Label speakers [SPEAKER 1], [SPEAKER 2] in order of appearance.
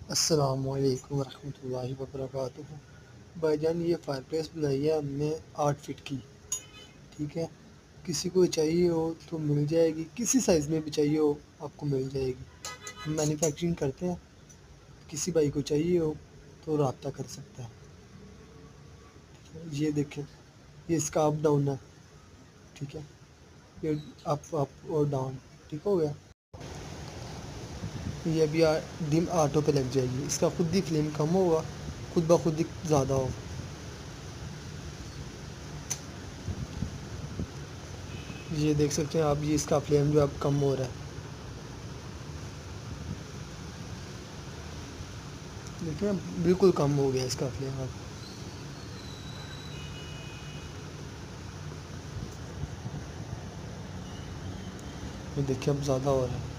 [SPEAKER 1] السلام علیکم ورحمۃ اللہ وبرکاتہ۔ بھائی جان یہ فائر پلیس بنائی ہے ہم نے 8 فٹ کی، ٹھیک ہے۔ کسی کو چاہیے ہو تو مل جائے گی، کسی سائز میں بھی چاہیے ہو آپ کو مل جائے گی۔ ہم مینوفیکچرنگ کرتے ہیں، کسی بھائی کو چاہیے ہو تو رابطہ کر سکتا ہے۔ یہ دیکھیں، یہ اس کا اپ ڈاؤن ہے، ٹھیک ہے۔ یہ اپ اور ڈاؤن، ٹھیک ہو گیا۔ یہ ابھی ڈم آٹو پہ لگ جائے گی، اس کا خود ہی فلیم کم ہوگا، خود بخود ہی زیادہ ہوگا۔ یہ دیکھ سکتے ہیں آپ، یہ اس کا فلیم جو اب کم ہو رہا ہے، دیکھیں بالکل کم ہو گیا اس کا فلیم اب۔ یہ دیکھیں اب زیادہ ہو رہا ہے۔